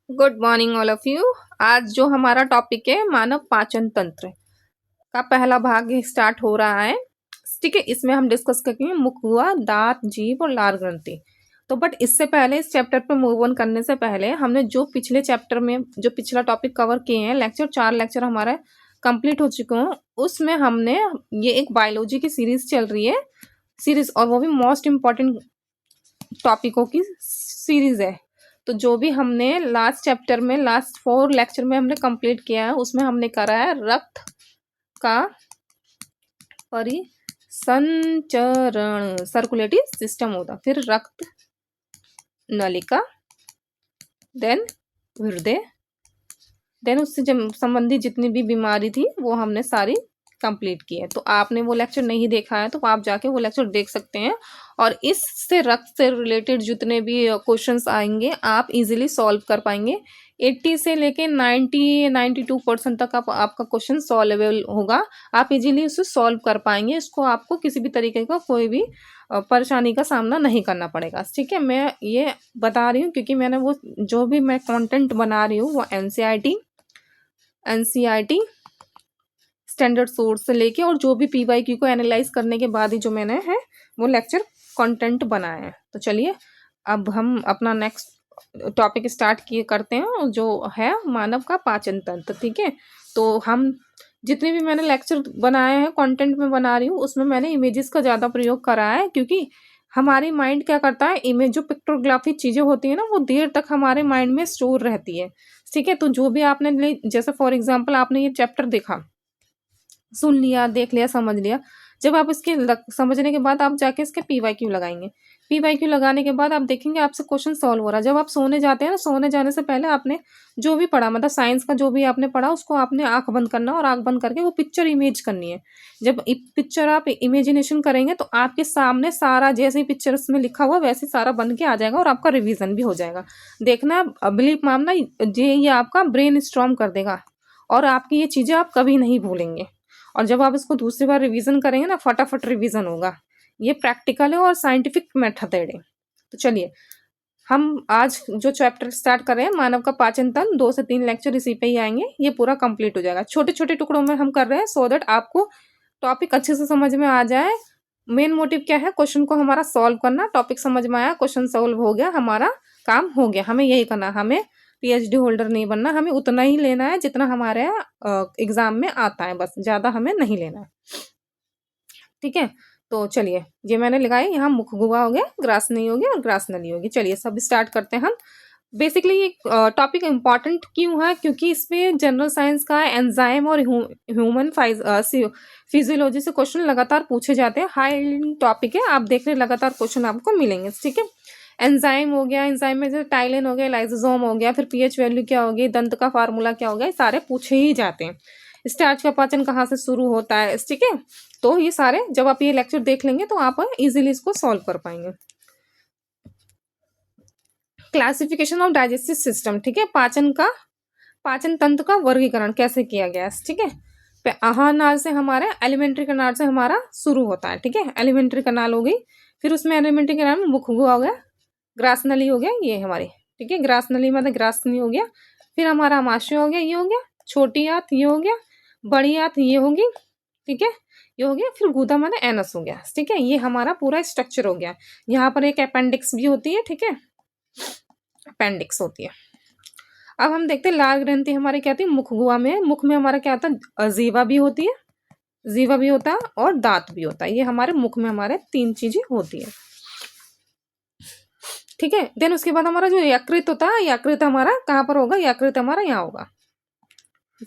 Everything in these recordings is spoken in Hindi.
Good morning all of you. आज जो हमारा टॉपिक है मानव पाचन तंत्र का पहला भाग स्टार्ट हो रहा है। ठीक है, इसमें हम डिस्कस करेंगे मुख, हुआ, दांत, जीभ और लार ग्रंथि। तो बट इससे पहले इस चैप्टर पे मूव ऑन करने से पहले हमने जो पिछले चैप्टर में जो पिछला टॉपिक कवर किए हैं, लेक्चर 4 लेक्चर हमारे कंप्लीट हो चुके हैं। उसमें हमने ये एक बायोलॉजी की सीरीज चल रही है सीरीज, और वो भी मोस्ट इम्पॉर्टेंट टॉपिकों की सीरीज है। तो जो भी हमने लास्ट चैप्टर में लास्ट 4 लेक्चर में हमने कंप्लीट किया है, उसमें हमने करा है रक्त का परिसंचरण, सर्कुलेटरी सिस्टम होता, फिर रक्त नलिका, देन हृदय, देन उससे संबंधित जितनी भी बीमारी थी वो हमने सारी कंप्लीट की है। तो आपने वो लेक्चर नहीं देखा है तो आप जाके वो लेक्चर देख सकते हैं, और इससे रक्त से रिलेटेड जितने भी क्वेश्चंस आएंगे आप इजीली सॉल्व कर पाएंगे। 80 से लेके 92% तक आपका क्वेश्चन सॉल्वेबल होगा। आप इजीली उसे सॉल्व कर पाएंगे। इसको आपको किसी भी तरीके का कोई भी परेशानी का सामना नहीं करना पड़ेगा। ठीक है, मैं ये बता रही हूँ क्योंकि मैंने वो जो भी मैं कंटेंट बना रही हूँ वो एनसीईआरटी स्टैंडर्ड सोर्स से लेके, और जो भी पीवाईक्यू को एनालाइज करने के बाद ही जो मैंने है वो लेक्चर कंटेंट बनाया है। तो चलिए अब हम अपना नेक्स्ट टॉपिक स्टार्ट किए करते हैं, जो है मानव का पाचन तंत्र। ठीक है, तो हम जितने भी मैंने लेक्चर बनाए हैं कंटेंट में बना रही हूँ, उसमें मैंने इमेजेस का ज़्यादा प्रयोग करा है, क्योंकि हमारी माइंड क्या करता है, इमेज जो पिक्टोग्राफी चीज़ें होती है ना वो देर तक हमारे माइंड में स्टोर रहती है। ठीक है, तो जो भी आपने जैसे फॉर एग्जाम्पल आपने ये चैप्टर देखा, सुन लिया, देख लिया, समझ लिया, जब आप इसके समझने के बाद आप जाके इसके पीवाईक्यू लगाएंगे। पीवाईक्यू लगाने के बाद आप देखेंगे आपसे क्वेश्चन सॉल्व हो रहा है। जब आप सोने जाते हैं ना, सोने जाने से पहले आपने जो भी पढ़ा, मतलब साइंस का जो भी आपने पढ़ा, उसको आपने आंख बंद करना, और आंख बंद करके वो पिक्चर इमेज करनी है। जब पिक्चर आप इमेजिनेशन करेंगे तो आपके सामने सारा जैसे ही पिक्चर उसमें लिखा हुआ वैसे सारा बन के आ जाएगा, और आपका रिविजन भी हो जाएगा। देखना, बिलीव मानना, ये आपका ब्रेन स्ट्रॉम कर देगा, और आपकी ये चीज़ें आप कभी नहीं भूलेंगे। और जब आप इसको दूसरी बार रिवीजन करेंगे ना, फटाफट रिवीजन होगा। ये प्रैक्टिकल है और साइंटिफिक मेथड है। तो चलिए हम आज जो चैप्टर स्टार्ट कर रहे हैं, मानव का पाचन तंत्र, 2 से 3 लेक्चर इसी पे ही आएंगे, ये पूरा कंप्लीट हो जाएगा। छोटे छोटे टुकड़ों में हम कर रहे हैं सो दैट आपको टॉपिक अच्छे से समझ में आ जाए। मेन मोटिव क्या है, क्वेश्चन को हमारा सॉल्व करना। टॉपिक समझ में आया, क्वेश्चन सॉल्व हो गया, हमारा काम हो गया। हमें यही करना, हमें पीएचडी होल्डर नहीं बनना, हमें उतना ही लेना है जितना हमारे एग्जाम में आता है, बस ज़्यादा हमें नहीं लेना है। ठीक है, तो चलिए ये मैंने लगाई, यहाँ मुख गुहा हो गया, ग्रास नहीं हो गया, और ग्रास नली होगी। चलिए सब स्टार्ट करते हैं हम। बेसिकली ये टॉपिक इम्पॉर्टेंट क्यों है, क्योंकि इसमें जनरल साइंस का एंजाइम और ह्यूमन फिजियोलॉजी से क्वेश्चन लगातार पूछे जाते हैं। हाई टॉपिक है, आप देख रहे लगातार क्वेश्चन आपको मिलेंगे। ठीक है, एंजाइम हो गया, एंजाइम में जैसे टाइलिन हो गया, लाइसोसोम हो गया, फिर पीएच वैल्यू क्या होगी, दंत का फार्मूला क्या होगा, ये सारे पूछे ही जाते हैं। स्टार्च का पाचन कहाँ से शुरू होता है। ठीक है, तो ये सारे जब आप ये लेक्चर देख लेंगे तो आप इजीली इसको सॉल्व कर पाएंगे। Classification of digestive system. ठीक है, पाचन तंत्र का वर्गीकरण कैसे किया गया है। ठीक है, आहार नाल से हमारे एलिमेंट्री कनाल से हमारा शुरू होता है। ठीक है, एलिमेंट्री कनाल हो गई, फिर उसमें एलिमेंट्री कनाल में मुख गुहा हो गया, ग्रास नली हो गया, ये हमारी। ठीक है, ग्रास नली मतलब ग्रास नली हो गया, फिर हमारा आमाशय हो गया, ये हो गया, छोटी आंत ये हो गया, बड़ी आंत ये होगी। ठीक है, ये हो गया, फिर गुदा माने एनस हो गया। ठीक है, ये हमारा पूरा स्ट्रक्चर हो गया। यहाँ पर एक अपेंडिक्स भी होती है। ठीक है, अपेंडिक्स होती है। अब हम देखते हैं लार ग्रंथि हमारे क्या होती है, मुख गुहा में। मुख में हमारा क्या होता है, जीवा भी होती है, जीवा भी होता है, और दांत भी होता है। ये हमारे मुख में हमारे 3 चीजें होती है। ठीक है, देन उसके बाद हमारा जो यकृत होता है, यकृत हमारा कहाँ पर होगा, यकृत हमारा यहाँ होगा,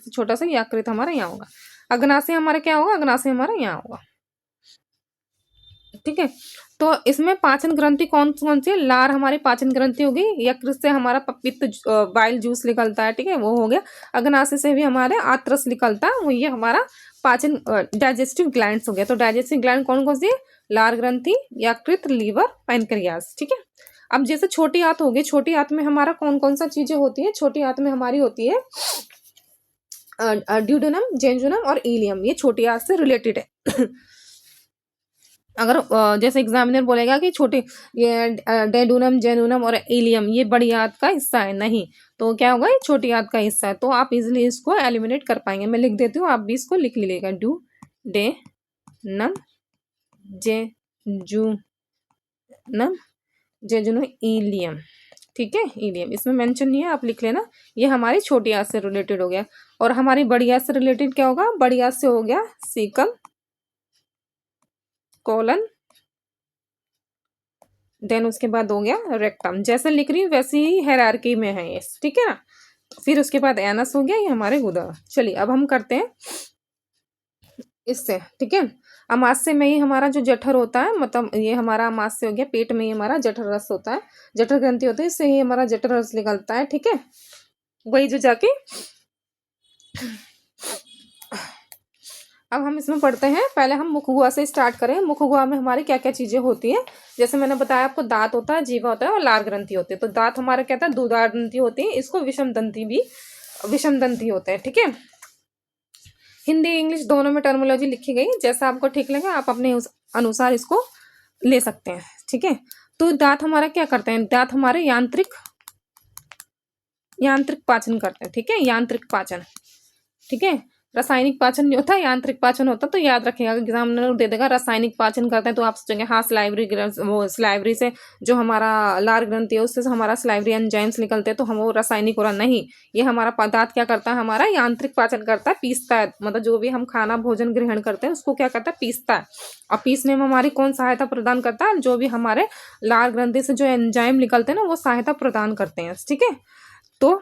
छोटा सा यकृत हमारा यहाँ होगा। अग्नाशय हमारा क्या होगा, अग्नाशय हमारा यहाँ होगा। ठीक है, तो इसमें पाचन ग्रंथि कौन कौन सी है, लार हमारी पाचन ग्रंथि होगी, यकृत से हमारा पित्त बाइल जूस निकलता है। ठीक है, वो हो गया। अग्नाशय से भी हमारे आत्रस निकलता है, वो ये हमारा पाचन डाइजेस्टिव ग्लैंड्स हो गया। तो डाइजेस्टिव ग्लैंड कौन कौन सी है, लार ग्रंथि, यकृत, लीवर, पैनक्रियास। ठीक है, अब जैसे छोटी आंत होगी, छोटी आंत में हमारा कौन कौन सा चीजें होती है, छोटी आंत में हमारी होती है ड्यूडेनम, जेजुनम और इलियम, ये छोटी आंत से रिलेटेड है। अगर जैसे एग्जामिनर बोलेगा कि छोटे ये डेडूनम जेनूनम और इलियम ये बड़ी आंत का हिस्सा है, नहीं तो क्या होगा, ये छोटी आंत का हिस्सा है, तो आप इजिली इसको एलिमिनेट कर पाएंगे। मैं लिख देती हूँ, आप भी इसको लिख लीजिएगा। डू डे नम जे जू नम जेजुनो इलियम। ठीक है, इलियम इसमें मेंशन नहीं है, आप लिख लेना। ये हमारी छोटी आंत से रिलेटेड हो गया। और हमारी बड़ी आंत से रिलेटेड क्या होगा, बड़ी आंत से हो गया सीकम कोलन, देन उसके बाद हो गया रेक्टम। जैसे लिख रही हूँ वैसे ही हायरार्की में है ये, ठीक है ना। फिर उसके बाद एनस हो गया, ये हमारे गुदा। चलिए अब हम करते हैं इससे, ठीक है। अमाशय में ही हमारा जो जठर होता है, मतलब ये हमारा अमाशय हो गया, पेट में ही हमारा जठर रस होता है, जठर ग्रंथि होती है, इससे ही हमारा जठर रस निकलता है, ठीक है। वही जो जाके अब हम इसमें पढ़ते हैं। पहले हम मुखगुआ से स्टार्ट करें। मुखगुआ में हमारी क्या क्या चीजें होती हैं, जैसे मैंने बताया आपको, दांत होता है, जीवा होता है और लार ग्रंथि होती है। तो दांत हमारे क्या था, दूधार ग्रंथि होती है, इसको विषम दंती भी विषम दंती होते हैं, ठीक है। हिंदी इंग्लिश दोनों में टर्मिनोलॉजी लिखी गई, जैसा आपको ठीक लगे आप अपने उस अनुसार इसको ले सकते हैं, ठीक है। तो दांत हमारा क्या करते हैं, दांत हमारे यांत्रिक पाचन करते हैं, ठीक है, यांत्रिक पाचन, ठीक है। रासायनिक पाचन नहीं होता, यांत्रिक पाचन होता। तो याद रखिएगा, एग्जामिनर दे देगा रासायनिक पाचन करते हैं, तो आप सोचेंगे हाँ स्लाइवरी, वो स्लाइवरी से जो हमारा लार ग्रंथि है उससे हमारा स्लाइवरी एंजाइम्स निकलते हैं, तो हम वो रासायनिक हो रहा, नहीं। ये हमारा दांत क्या करता है, हमारा यांत्रिक पाचन करता है, पीसता है, मतलब जो भी हम खाना भोजन ग्रहण करते हैं उसको क्या करता है, पीसता है। और पीसने में हमारी कौन सहायता प्रदान करता है, जो भी हमारे लार ग्रंथि से जो एंजाइम निकलते हैं ना, वो सहायता प्रदान करते हैं, ठीक है। तो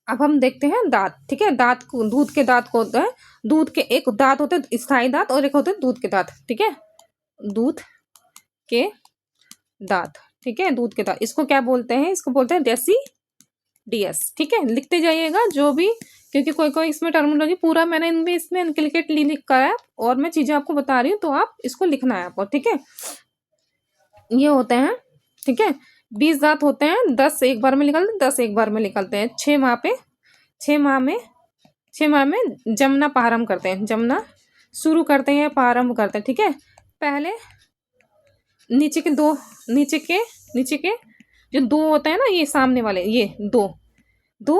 अब हम देखते हैं दांत, ठीक है। दांत को, दूध के दांत को होता है, दूध के एक दांत होते हैं स्थायी दांत और एक होते हैं दूध के दांत, ठीक है। दूध के दांत, ठीक है, दूध के दांत, इसको क्या बोलते हैं, इसको बोलते हैं डेसीडियस, ठीक है। लिखते जाइएगा जो भी, क्योंकि कोई कोई इसमें टर्मिनोलॉजी पूरा मैंने इनमें इसमें इनक्लिकेटली लिख कर है, और मैं चीजें आपको बता रही हूँ, तो आप इसको लिखना है आपको, ठीक है। ये होते हैं, ठीक है, 20 दांत होते हैं, 10 एक बार में निकलते, 10 एक बार में निकलते हैं। 6 माह पे, 6 माह में 6 माह में जमना प्रारंभ करते हैं, जमना शुरू करते हैं, प्रारंभ करते हैं, ठीक है। पहले नीचे के दो, नीचे के जो दो होते हैं ना, ये सामने वाले, ये दो दो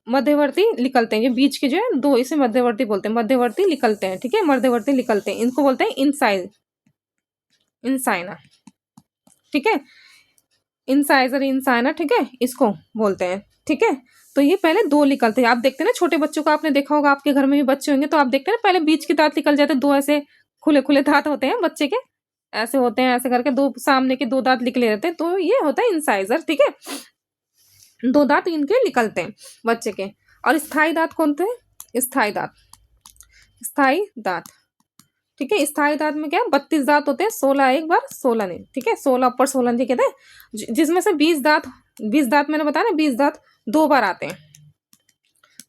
मध्यवर्ती निकलते हैं, ये बीच के जो है दो, इसे मध्यवर्ती बोलते हैं, मध्यवर्ती निकलते हैं, ठीक है, मध्यवर्ती निकलते हैं, इनको बोलते हैं इंसाइना, ठीक है, इंसाइजर इंसाइना, ठीक है, इसको बोलते हैं, ठीक है। तो ये पहले दो निकलते हैं, आप देखते हैं ना छोटे बच्चों को, आपने देखा होगा, आपके घर में भी बच्चे होंगे, तो आप देखते हैं ना पहले बीच के दांत निकल जाते हैं, दो ऐसे खुले खुले दांत होते हैं बच्चे के, ऐसे होते हैं, ऐसे करके दो सामने के दो दांत निकले रहते हैं, तो ये होता है इंसाइजर, ठीक है। दो दांत इनके निकलते हैं बच्चे के। और स्थायी दांत कौन थे, स्थायी दांत, ठीक है। स्थायी दांत में क्या 32 दांत होते हैं, 16 एक बार 16 नहीं, ठीक है, 16 ऊपर 16 नहीं कहते हैं, जिसमें से 20 दांत मैंने बताया ना, 20 दांत 2 बार आते हैं,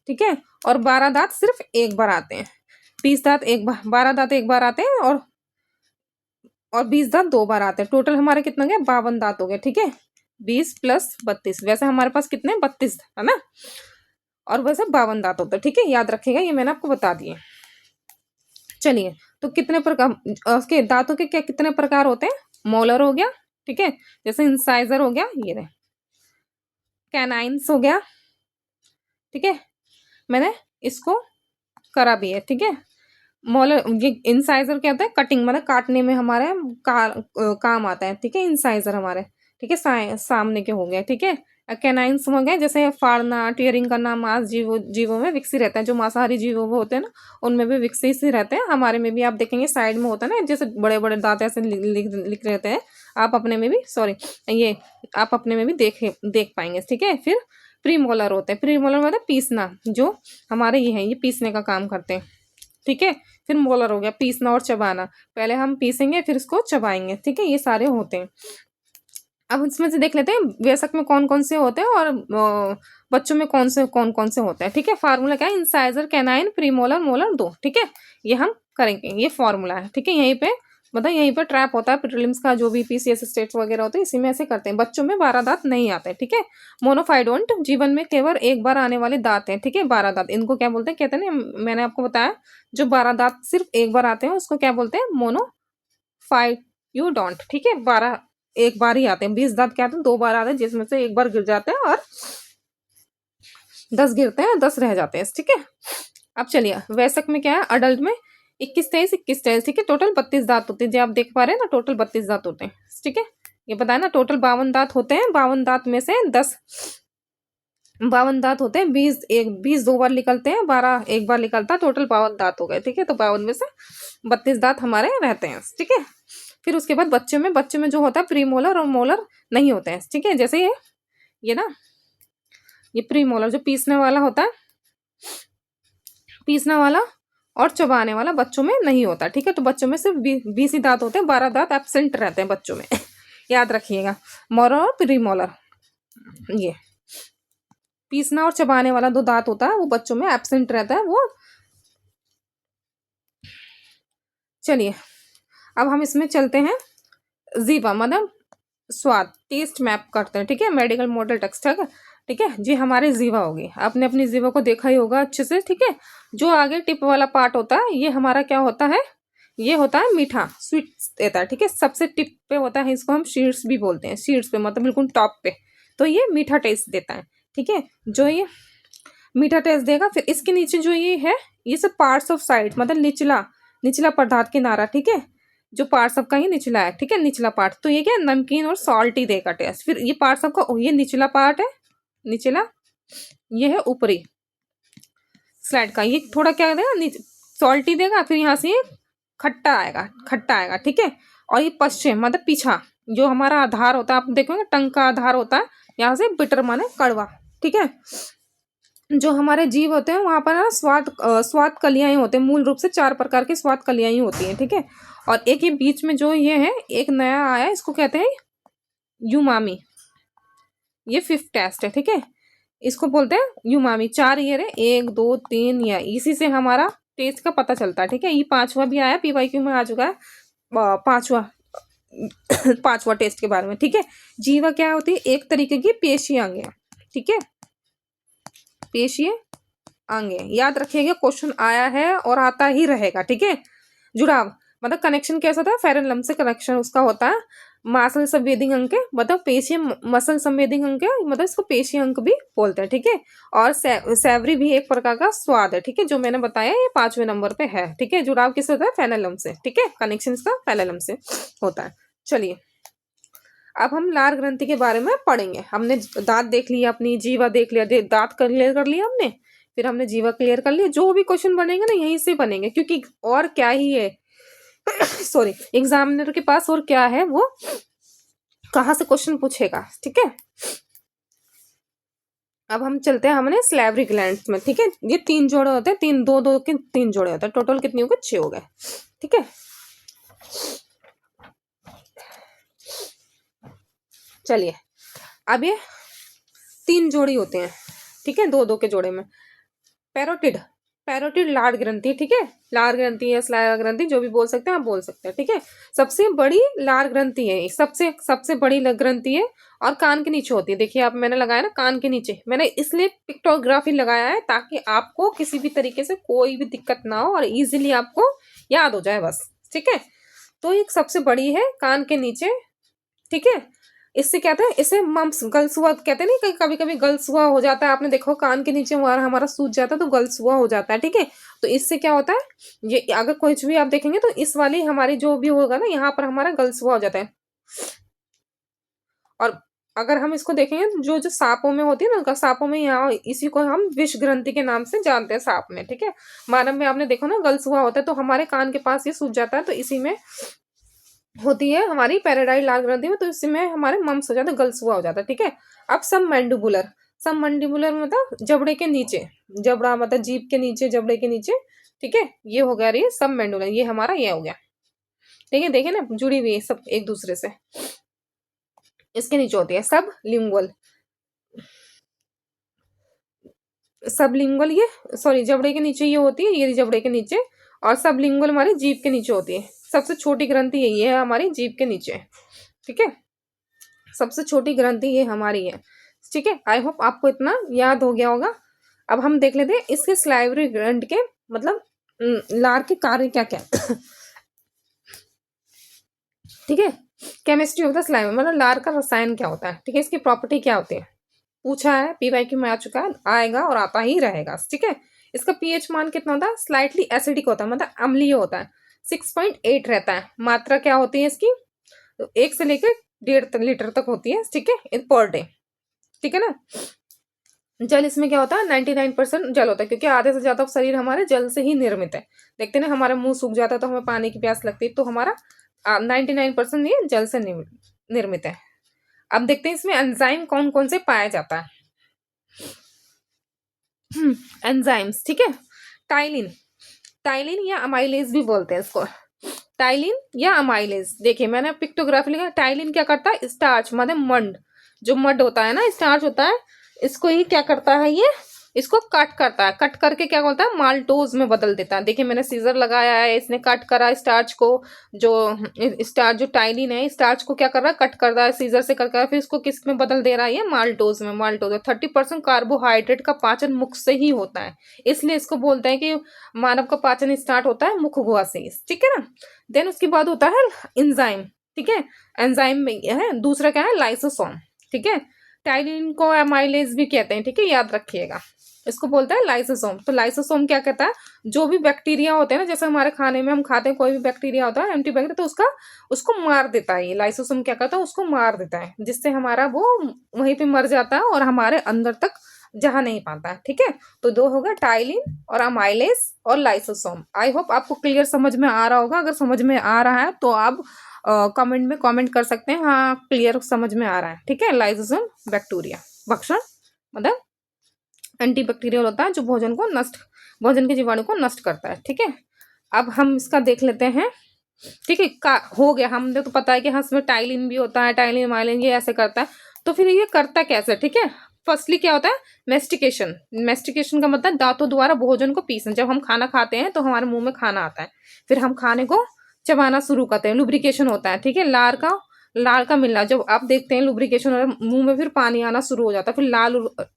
ठीक है। और 12 दांत सिर्फ एक बार आते हैं। 20 दांत एक बार, 12 दांत एक बार आते हैं, और 20 दांत 2 बार आते हैं। टोटल हमारे कितने हो गए, 52 दांत हो गए, ठीक है। 20 + 32, वैसे हमारे पास कितने 32 है ना, और वैसे 52 दांत होते हैं, ठीक है, याद रखिएगा, ये मैंने आपको बता दिए। चलिए, तो कितने प्रकार उसके दांतों के क्या कितने प्रकार होते हैं, मोलर हो गया, ठीक है, जैसे इंसाइजर हो गया, ये रहे, कैनाइन्स हो गया, ठीक है, मैंने इसको करा भी है, ठीक है। मोलर, ये इंसाइजर क्या होता है, कटिंग मतलब काटने में हमारे काम आता है, ठीक है, इंसाइजर हमारे, ठीक है, सामने के हो गए, ठीक है। कैनाइन्स हो गए, जैसे फाड़ना टीयरिंग करना, मांस जीवों में विकसित रहता है, जो मांसाहारी जीवों वो होते हैं ना, उनमें भी विकसित ही रहते हैं, हमारे में भी आप देखेंगे साइड में होता है ना, जैसे बड़े बड़े दांत ऐसे लिख रहते हैं, आप अपने में भी ये आप अपने में भी देख पाएंगे, ठीक है। फिर प्रीमोलर होते हैं, प्रीमोलर मतलब पीसना, जो हमारे ये है, ये पीसने का काम करते हैं, ठीक है। फिर मोलर हो गया, पीसना और चबाना, पहले हम पीसेंगे फिर इसको चबाएंगे, ठीक है, ये सारे होते हैं। अब इसमें से देख लेते हैं वयस्क में कौन कौन से होते हैं, और बच्चों में कौन कौन से होते हैं, ठीक है। फार्मूला क्या है, इंसाइजर, कैनाइन, प्रीमोलर, मोलर 2, ठीक है, ये हम करेंगे, ये फॉर्मूला है, ठीक है। यहीं पे मतलब यहीं पर ट्रैप होता है प्रीलिम्स का, जो भी पीसीएस स्टेट्स वगैरह होते हैं, इसी में ऐसे करते हैं। बच्चों में 12 दांत नहीं आते, ठीक है। मोनोफाइडोंट जीवन में केवल एक बार आने वाले दांत हैं, ठीक है, 12 दांत, इनको क्या बोलते हैं, कहते हैं ना, मैंने आपको बताया, जो 12 दांत सिर्फ एक बार आते हैं उसको क्या बोलते हैं, 5 यू डोंट, ठीक है। 12 एक बार ही आते हैं, 20 दांत क्या आते हैं, 2 बार आते हैं, जिसमें से एक बार गिर जाते हैं और 10 गिरते हैं, 10 रह जाते हैं, ठीक है। अब चलिए वयस्क में क्या है, अडल्ट में 21 23 ठीक है। टोटल 32 दांत होते हैं, जो आप देख पा रहे हैं ना, टोटल 32 दांत होते हैं, ठीक है। ये बताया ना, टोटल 52 दांत होते हैं, 52 दांत में से 10 52 दांत होते हैं, 20 2 बार निकलते हैं, 12 एक बार निकलता है, टोटल 52 दांत हो गए, ठीक है। तो 52 में से 32 दांत हमारे रहते हैं, ठीक है। फिर उसके बाद बच्चे में जो होता है प्री मोलर और मोलर नहीं होते हैं, ठीक है। जैसे ये ना, ये प्री मोलर जो पीसने वाला होता है, पीसने वाला और चबाने वाला बच्चों में नहीं होता, ठीक है। तो बच्चों में सिर्फ 20 ही दांत होते हैं, 12 दांत एब्सेंट रहते हैं बच्चों में याद रखिएगा, मोलर और प्री मोलर। ये पीसना और चबाने वाला 2 दांत होता है, वो बच्चों में एब्सेंट रहता है वो। चलिए अब हम इसमें चलते हैं, जीवा मतलब स्वाद, टेस्ट मैप करते हैं, ठीक है। मेडिकल मॉडल टेक्स्ट है, ठीक है जी। हमारे जीवा होगी, आपने अपनी जीवा को देखा ही होगा अच्छे से, ठीक है। जो आगे टिप वाला पार्ट होता है, ये हमारा क्या होता है, ये होता है मीठा, स्वीट देता है, ठीक है। सबसे टिप पे होता है, इसको हम शीर्ष भी बोलते हैं, शीर्ष पे मतलब बिल्कुल टॉप पे, तो ये मीठा टेस्ट देता है, ठीक है। जो ये मीठा टेस्ट देगा, फिर इसके नीचे जो ये है, ये सब पार्ट्स ऑफ साइड मतलब निचला निचला पदार्थ किनारा, ठीक है। जो पार्ट सबका ये निचला है, ठीक है, निचला पार्ट, तो ये क्या नमकीन और सॉल्टी देगा टेस्ट। फिर ये पार्ट सबका, ये निचला पार्ट है, निचला, ये है ऊपरी स्लाइड का, ये थोड़ा क्या देगा, सॉल्टी देगा। फिर यहाँ से ये खट्टा आएगा, ठीक है। और ये पश्चिम मतलब पीछा, जो हमारा आधार होता है, आप देखोगे टंग का आधार होता है, यहाँ से बिटर माने कड़वा, ठीक है। जो हमारे जीव होते हैं वहां पर ना स्वाद कलियां ही होते हैं, मूल रूप से 4 प्रकार की स्वाद कलियां ही होती हैं, ठीक है। और एक ये बीच में जो ये है, एक नया आया, इसको कहते हैं यूमामी, ये 5th टेस्ट है, ठीक है। इसको बोलते हैं यूमामी। 4 ये रहे, 1 2 3, या इसी से हमारा टेस्ट का पता चलता है, ठीक है। ये 5वां भी आया, PYQ में आ चुका है, 5वां 5वां टेस्ट के बारे में, ठीक है। जीवा क्या होती है, एक तरीके की पेशीय अंग, ठीक है, पेशीय अंग, याद रखिएगा, क्वेश्चन आया है और आता ही रहेगा, ठीक है। जुड़ाव मतलब कनेक्शन कैसा होता है, फेर एंड लम्ब से कनेक्शन उसका होता है। मासल संवेदी अंक मतलब पेशीय मसल संवेदी अंक, मतलब इसको पेशीय अंक भी बोलते हैं, ठीक है। और सैवरी भी एक प्रकार का स्वाद है, ठीक है, जो मैंने बताया ये 5वें नंबर पे है, ठीक है। जुड़ाव किससे होता है, फेनेलम से, ठीक है, कनेक्शन इसका फेनेलम से होता है। चलिए अब हम लार ग्रंथि के बारे में पढ़ेंगे। हमने दांत देख लिया, अपनी जीवा देख लिया, दांत क्लियर कर लिया हमने, फिर हमने जीवा क्लियर कर लिया। जो भी क्वेश्चन बनेंगे ना यहीं से बनेंगे, क्योंकि और क्या ही है सॉरी, एग्जामिनर के पास और क्या है, वो कहाँ से क्वेश्चन पूछेगा, ठीक है। अब हम चलते हैं हमने स्लैवरी ग्लैंड्स में, ठीक है। ये 3 जोड़े होते हैं, 3 2 2 के 3 जोड़े होते हैं, टोटल कितने हो गए, 6 हो गए, ठीक है। चलिए अब ये 3 जोड़ी होते हैं, ठीक है, 2 2 के जोड़े में। पैरोटिड, पैरोटिड लार ग्रंथि, ठीक है, लार ग्रंथि या स्लायर ग्रंथि जो भी बोल सकते हैं आप, बोल सकते हैं, ठीक है। सबसे बड़ी लार ग्रंथि है, सबसे बड़ी ग्रंथि है, और कान के नीचे होती है। देखिए आप, मैंने लगाया ना कान के नीचे, मैंने इसलिए पिक्टोग्राफी लगाया है ताकि आपको किसी भी तरीके से कोई भी दिक्कत ना हो और इजीली आपको याद हो जाए बस, ठीक है। तो एक सबसे बड़ी है कान के नीचे, ठीक है। इससे कहते हैं, इसे मम्स गलसुआ कहते हैं, नहीं कभी कभी गलसुआ हो जाता है, आपने देखो कान के नीचे हमारा सूज जाता है तो गलसुआ हो जाता है, ठीक है। तो इससे क्या होता है, ये अगर कुछ भी आप देखेंगे तो इस वाली हमारी जो भी होगा ना, यहाँ पर हमारा गलसुआ हो जाता है। और अगर हम इसको देखेंगे, जो जो सांपों में होती है ना, सांपों में यहाँ इसी को हम विष ग्रंथि के नाम से जानते हैं सांप में, ठीक है। मानव में आपने देखो ना गलसुआ होता है, तो हमारे कान के पास ये सूज जाता है, तो इसी में होती है हमारी पैराडाइड लाल ग्रंथि में, तो इसमें हमारे मम्स हो जाता है, गलसुआ हो जाता है, ठीक है। अब सब मैंडिबुलर मतलब जबड़े के नीचे, जबड़ा मतलब जीभ के नीचे, जबड़े के नीचे, ठीक है। ये हो गया ये सब मैंडुलर, ये हमारा ये हो गया, ठीक है। देखिए ना जुड़ी हुई है सब एक दूसरे से। इसके नीचे होती है सब लिंगुअल, ये सॉरी जबड़े के नीचे ये होती है, ये जबड़े के नीचे, और सब लिंगुअल हमारी जीभ के नीचे होती है। सबसे छोटी ग्रंथि यही है हमारी जीभ के नीचे, ठीक है। सबसे छोटी ग्रंथि ये हमारी है, ठीक है। आई होप आपको इतना याद हो गया होगा। अब हम देख लेते हैं इसके स्लाइवरी ग्लैंड के मतलब लार के कार्य क्या क्या ठीक है। केमिस्ट्री ऑफ द स्लाइम मतलब लार का रसायन क्या होता है, ठीक है, इसकी प्रॉपर्टी क्या होती है, पूछा है, पीवाईक्यू में आ चुका है, आएगा और आता ही रहेगा, ठीक है। इसका पीएच मान कितना होता है, स्लाइटली एसिडिक होता है, मतलब अम्लीय होता है, 6.8 रहता है। मात्रा क्या होती है इसकी, तो 1 से लेकर 1.5 लीटर तक होती है, ठीक है, पर डे, ठीक है ना। जल इसमें क्या होता है, 99% जल होता है, क्योंकि आधे से ज्यादा शरीर हमारे जल से ही निर्मित है। देखते हैं ना, हमारा मुंह सूख जाता है तो हमें पानी की प्यास लगती है, तो हमारा 99% ये जल से निर्मित है। अब देखते हैं इसमें एंजाइम कौन कौन से पाया जाता है। एंजाइम्स, ठीक है। टाइलिन, टाइलिन या अमाइलेज भी बोलते हैं इसको, टाइलिन या अमाइलेज। देखिए मैंने पिक्टोग्राफी लिखा, टाइलिन क्या करता है, स्टार्च मतलब मड, जो मड होता है ना, स्टार्च होता है, इसको ही क्या करता है, ये इसको कट करता है, कट करके क्या बोलता है, माल्टोज में बदल देता है। देखिए मैंने सीजर लगाया है, इसने कट करा स्टार्च को, जो स्टार्च जो टाइलिन है, स्टार्च को क्या कर रहा है, कट कर रहा है सीजर से, कर फिर इसको किस में बदल दे रहा है, ये माल्टोज में। माल्टोज 30% कार्बोहाइड्रेट का पाचन मुख से ही होता है, इसलिए इसको बोलते हैं कि मानव का पाचन स्टार्ट होता है मुख गुहा से, ठीक है ना। देन उसके बाद होता है एंजाइम, ठीक है। एंजाइम में है दूसरा क्या है, लाइसोसोम, ठीक है। टाइलिन को एमाइलेज भी कहते हैं, ठीक है, याद रखिएगा, इसको बोलते हैं लाइसोसोम। तो लाइसोसोम क्या कहता है, जो भी बैक्टीरिया होते हैं ना, जैसे हमारे खाने में हम खाते हैं, कोई भी बैक्टीरिया होता है एंटीबैक्टीरिया, तो उसको मार देता है, ये लाइसोसोम क्या करता है, उसको मार देता है, जिससे हमारा वो वहीं पे मर जाता है और हमारे अंदर तक जा नहीं पाता है, ठीक है। तो दो होगा, टाइलिन और अमाइलेज और लाइसोसोम। आई होप आपको क्लियर समझ में आ रहा होगा, अगर समझ में आ रहा है तो आप कमेंट में कमेंट कर सकते हैं, हाँ क्लियर समझ में आ रहा है, ठीक है। लाइसोसोम बैक्टीरिया, भक्षण मतलब एंटीबैक्टीरियल होता है, जो भोजन के जीवाणु को नष्ट करता है, ठीक है। अब हम इसका देख लेते हैं, ठीक है, का हो गया, हमने तो पता है कि हाँ इसमें टाइलिन भी होता है, टाइलिन माइलिन ये ऐसे करता है। तो फिर ये करता कैसे, ठीक है। फर्स्टली क्या होता है, मेस्टिकेशन। मेस्टिकेशन का मतलब दांतों द्वारा भोजन को पीसना। जब हम खाना खाते हैं तो हमारे मुंह में खाना आता है, फिर हम खाने को चबाना शुरू करते हैं, लुब्रिकेशन होता है, ठीक है। लार का मिलना, जब आप देखते हैं लुब्रिकेशन और मुंह में फिर पानी आना शुरू हो जाता है, फिर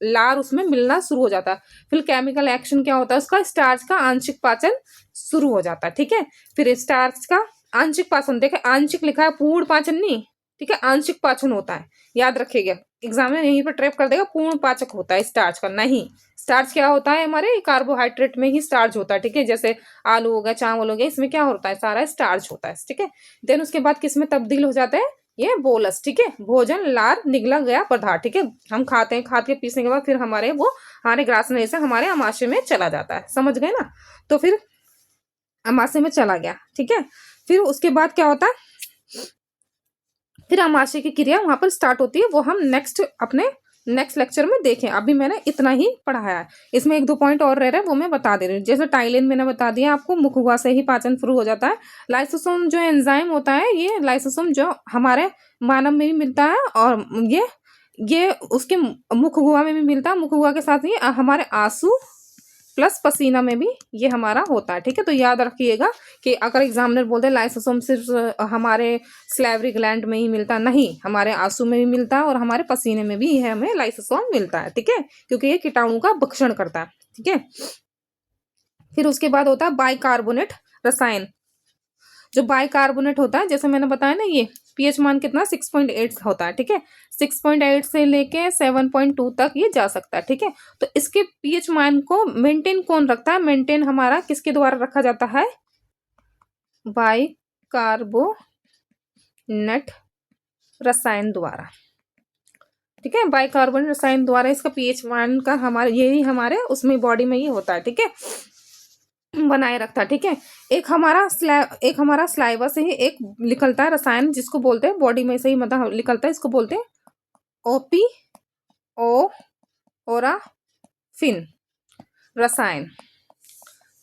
लार उसमें मिलना शुरू हो जाता है। फिर केमिकल एक्शन क्या होता है उसका, स्टार्च का आंशिक पाचन शुरू हो जाता है, ठीक है। फिर स्टार्च का आंशिक पाचन, देखे आंशिक लिखा है, पूर्ण पाचन नहीं, ठीक है, आंशिक पाचन होता है, याद रखिएगा, एग्जाम में यहीं पर ट्रैप कर देगा, पूर्ण पाचक होता है स्टार्च का नहीं। स्टार्च क्या होता है, हमारे कार्बोहाइड्रेट में ही स्टार्च होता है, ठीक है। जैसे आलू हो गया, चावल हो गया, इसमें क्या होता है, सारा स्टार्च होता है, ठीक है। देन उसके बाद किस में तब्दील हो जाता है, ये बोलस, ठीक है, भोजन लार निगला गया पदार्थ, ठीक है। हम खाते हैं, खा के पीसने के बाद फिर हमारे ग्रास में से हमारे अमाशय में चला जाता है, समझ गए ना। तो फिर अमाशय में चला गया, ठीक है। फिर उसके बाद क्या होता है, फिर अमाशय की क्रिया वहां पर स्टार्ट होती है, वो हम अपने नेक्स्ट लेक्चर में देखें। अभी मैंने इतना ही पढ़ाया है, इसमें 1-2 पॉइंट और रह रहे हैं, वो मैं बता दे रही हूँ। जैसे टाइलिन मैंने बता दिया आपको, मुख हुआ से ही पाचन शुरू हो जाता है। लाइसोसोम जो एंजाइम होता है, ये लाइसोसोम जो हमारे मानव में भी मिलता है, और ये उसके मुख गुहा में भी मिलता है। मुख गुहा के साथ ही हमारे आंसू प्लस पसीना में भी ये हमारा होता है, ठीक है। तो याद रखिएगा कि अगर एग्जामिनर बोलते हैं लाइसोसोम सिर्फ हमारे स्लेवरी ग्लैंड में ही मिलता, नहीं, हमारे आंसू में भी मिलता है और हमारे पसीने में भी हमें लाइसोसोम मिलता है, ठीक है, क्योंकि ये कीटाणु का भक्षण करता है, ठीक है। फिर उसके बाद होता है बाइकार्बोनेट रसायन। जो बाइकार्बोनेट होता है, जैसे मैंने बताया ना, ये पीएच मान कितना 6.8 होता है, ठीक है। 6.8 से लेके 7.2 तक ये जा सकता है, ठीक है। तो इसके पीएच मान को मेंटेन कौन रखता है, मेंटेन हमारा किसके द्वारा रखा जाता है, बाइकार्बोनेट रसायन द्वारा, ठीक है। बाइकार्बोनेट रसायन द्वारा इसका पीएच मान का हमारे उसमें बॉडी में ही होता है, ठीक है, बनाए रखता है, ठीक है। एक हमारा स्लाइवा से ही एक निकलता है रसायन, जिसको बोलते हैं बॉडी में से ही मतलब निकलता है, इसको बोलते हैं ओपी ओरा फिन रसायन,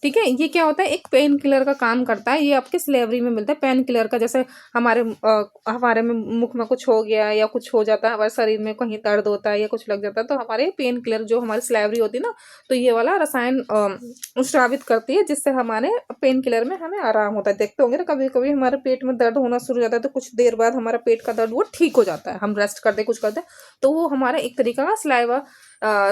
ठीक है। ये क्या होता है, एक पेन किलर का काम करता है, ये आपके स्लेवरी में मिलता है पेन किलर का। जैसे हमारे में मुख में कुछ हो गया या कुछ हो जाता है, हमारे शरीर में कहीं दर्द होता है या कुछ लग जाता है, तो हमारे पेन किलर जो हमारी स्लेवरी होती है ना, तो ये वाला रसायन स्रावित करती है, जिससे हमारे पेन किलर में हमें आराम होता है। देखते होंगे ना, कभी कभी हमारे पेट में दर्द होना शुरू हो जाता है, तो कुछ देर बाद हमारा पेट का दर्द वो ठीक हो जाता है, हम रेस्ट करते कुछ करते, तो वो हमारा एक तरीका का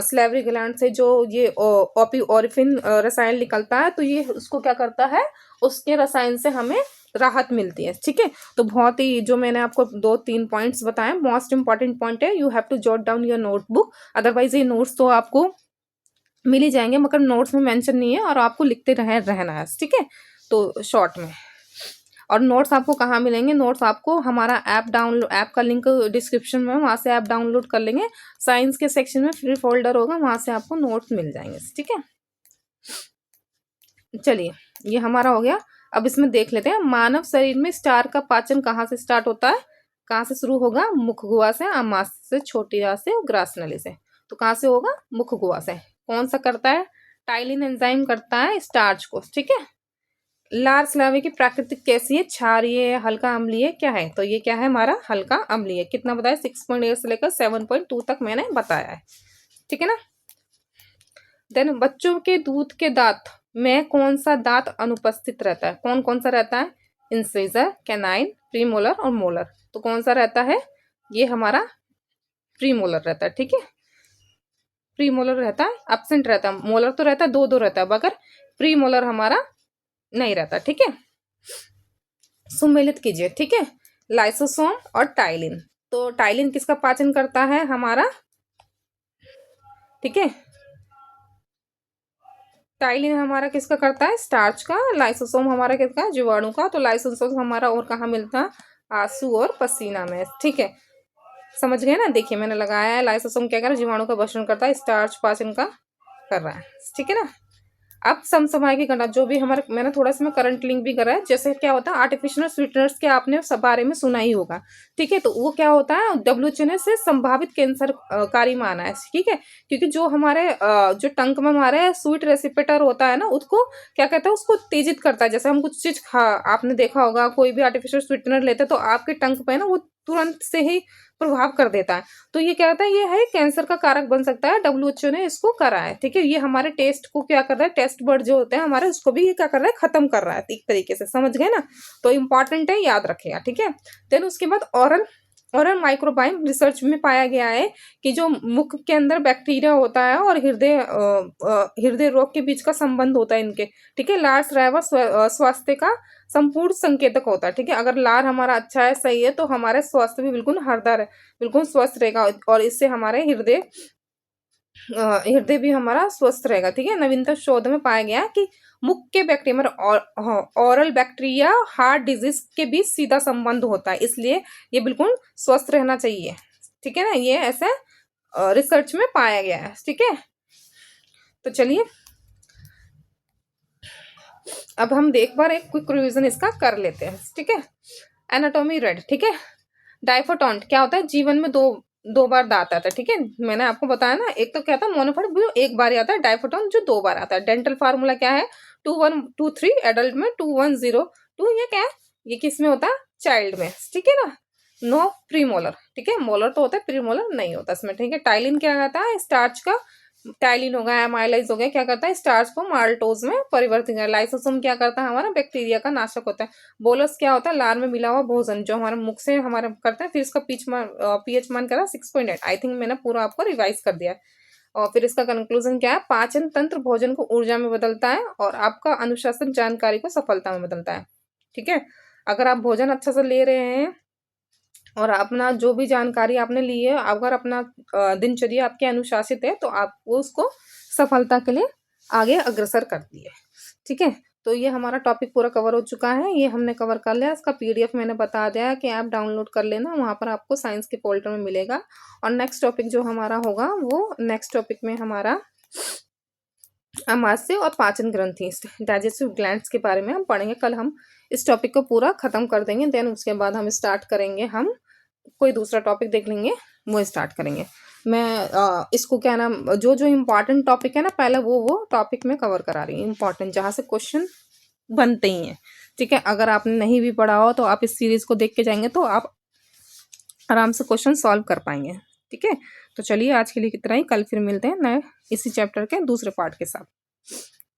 स्लेवरी ग्लैंड से जो ये ओपी ओरिफिन रसायन निकलता है, तो ये उसको क्या करता है, उसके रसायन से हमें राहत मिलती है। ठीक है, तो बहुत ही जो मैंने आपको 2-3 पॉइंट्स बताए, मोस्ट इंपॉर्टेंट पॉइंट है, you have to jot down your notebook, otherwise ये नोट्स तो आपको मिल ही जाएंगे मगर नोट्स में मेंशन नहीं है और आपको लिखते रहना है। ठीक है, तो शॉर्ट में। और नोट्स आपको कहाँ मिलेंगे? नोट्स आपको हमारा ऐप का लिंक डिस्क्रिप्शन में, वहाँ से ऐप डाउनलोड कर लेंगे, साइंस के सेक्शन में फ्री फोल्डर होगा, वहाँ से आपको नोट्स मिल जाएंगे। ठीक है, चलिए ये हमारा हो गया। अब इसमें देख लेते हैं, मानव शरीर में स्टार का पाचन कहाँ से स्टार्ट होता है, कहाँ से शुरू होगा? मुख गुहा से, आमाशय से, छोटी आंत से और ग्रास नली से। तो कहाँ से होगा? मुख गुहा से। कौन सा करता है? टाइलिन एंजाइम करता है स्टार्च को। ठीक है, लाल स्लावी की प्राकृतिक कैसी है? क्षारीय, हल्का अम्लीय, क्या है? तो ये क्या है हमारा? हल्का अम्लीय। कितना बताया? 6.8 से लेकर 7.2 तक मैंने बताया है। ठीक है ना। देन बच्चों के दूध के दांत में कौन सा दांत अनुपस्थित रहता है? कौन कौन सा रहता है? इंसिजर, कैनाइन, प्रीमोलर और मोलर। तो कौन सा रहता है? ये हमारा प्रीमोलर रहता है। ठीक है, प्रीमोलर रहता है, एब्सेंट रहता है। मोलर तो रहता है, दो रहता है, मगर प्रीमोलर हमारा नहीं रहता। ठीक है, सुमेलित कीजिए। ठीक है, लाइसोसोम और टाइलिन। तो टाइलिन किसका पाचन करता है? हमारा, ठीक है, टाइलिन हमारा किसका करता है? स्टार्च का। लाइसोसोम हमारा किसका? जीवाणु का। तो लाइसोसोम हमारा और कहाँ मिलता है? आंसू और पसीना में। ठीक है, समझ गए ना। देखिए मैंने लगाया है, लाइसोसोम क्या कर रहा है? जीवाणु का भक्षण करता है, स्टार्च पाचन का कर रहा है। ठीक है ना। अब समसमय की गणना, जो भी हमारे, मैंने थोड़ा सा करंट लिंक भी करा है। जैसे क्या होता है आर्टिफिशियल स्वीटनर्स के, आपने सब बारे में सुना ही होगा। ठीक है, तो वो क्या होता है? डब्ल्यूएचओ ने से संभावित कैंसर कारी माना है। ठीक है, क्योंकि जो हमारे जो टंक में हमारे स्वीट रेसिपेटर होता है ना, उसको क्या कहता है? उसको उत्तेजित करता है। जैसे हम कुछ चीज आपने देखा होगा, कोई भी आर्टिफिशियल स्वीटनर लेते हैं तो आपके टंक पे ना वो तुरंत से ही प्रभाव कर देता है। तो ये क्या होता है? ये है कैंसर का कारक बन सकता है। डब्ल्यूएचओ ने इसको करा है। ठीक है, ये हमारे टेस्ट को क्या कर रहा है? टेस्ट बर्ड जो होते हैं हमारे, उसको भी ये क्या कर रहा है? खत्म कर रहा है एक तरीके से। समझ गए ना। तो इंपॉर्टेंट है, याद रखिएगा। ठीक है, देन उसके बाद ओरल माइक्रोबाइम रिसर्च में पाया गया है कि जो मुख के अंदर बैक्टीरिया होता है और हृदय रोग के बीच का संबंध होता है इनके। ठीक है, लार स्राव स्वास्थ्य का संपूर्ण संकेतक होता है। ठीक है, अगर लार हमारा अच्छा है, सही है, तो हमारे स्वास्थ्य भी बिल्कुल हरदर है, बिल्कुल स्वस्थ रहेगा और इससे हमारे हृदय भी हमारा स्वस्थ रहेगा। ठीक है, नवीनतम शोध में पाया गया कि मुख के बैक्टीरिया और ओरल बैक्टीरिया हार्ट डिजीज के बीच सीधा संबंध होता है, इसलिए ये बिल्कुल स्वस्थ रहना चाहिए। ठीक है ना, ये ऐसे रिसर्च में पाया गया है। ठीक है, तो चलिए अब हम एक बार एक क्विक रिवीजन इसका कर लेते हैं। ठीक है, एनाटॉमी रेड। ठीक है, डाइफोटॉन्ट क्या होता है? जीवन में दो बार दांत आता है। ठीक है, मैंने आपको बताया ना, एक तो क्या था? मोनोफोड जो एक बार आता है, डाइफोटॉन्ट जो 2 बार आता है। डेंटल फार्मूला क्या है? 2123, एडल्ट में 2102। ये क्या है? ये किस में होता है? चाइल्ड में। ठीक है ना। No premolar. ठीक है, मोलर तो होता है, प्रीमोलर नहीं होता इसमें। ठीक है, टाइलिन क्या कहता है? स्टार्च का टाइलिन हो गया, एमाइलाइज हो गया, क्या करता है? स्टार्च को माल्टोज में परिवर्तित करता है। लाइसोसोम क्या करता है? हमारा बैक्टीरिया का नाशक होता है। बोलस क्या होता है? लार में मिला हुआ भोजन जो हमारे मुख से हमारा करता है। फिर इसका पीएच मान करा 6.8। आई थिंक मैंने पूरा आपको रिवाइज कर दिया है। और फिर इसका कंक्लूजन क्या है? पाचन तंत्र भोजन को ऊर्जा में बदलता है और आपका अनुशासन जानकारी को सफलता में बदलता है। ठीक है, अगर आप भोजन अच्छा से ले रहे हैं और अपना जो भी जानकारी आपने ली है, अगर अपना दिनचर्या आपके अनुशासित है, तो आपको उसको सफलता के लिए आगे अग्रसर करती है। ठीक है, तो ये हमारा टॉपिक पूरा कवर हो चुका है। ये हमने कवर कर लिया। इसका पीडीएफ मैंने बता दिया है कि आप डाउनलोड कर लेना, वहाँ पर आपको साइंस के फोल्डर में मिलेगा। और नेक्स्ट टॉपिक जो हमारा होगा, वो नेक्स्ट टॉपिक में हमारा आमाशय और पाचन ग्रंथि, डाइजेस्टिव ग्लैंड्स के बारे में हम पढ़ेंगे। कल हम इस टॉपिक को पूरा खत्म कर देंगे। देन उसके बाद हम स्टार्ट करेंगे, हम कोई दूसरा टॉपिक देख लेंगे, वो स्टार्ट करेंगे। मैं इसको क्या नाम, जो जो इम्पोर्टेंट टॉपिक है ना, पहले वो टॉपिक में कवर करा रही हूँ, इम्पोर्टेंट जहाँ से क्वेश्चन बनते ही हैं। ठीक है, अगर आपने नहीं भी पढ़ा हो तो आप इस सीरीज को देख के जाएंगे तो आप आराम से क्वेश्चन सॉल्व कर पाएंगे। ठीक है, तो चलिए आज के लिए कितना ही। कल फिर मिलते हैं नए इसी चैप्टर के दूसरे पार्ट के साथ।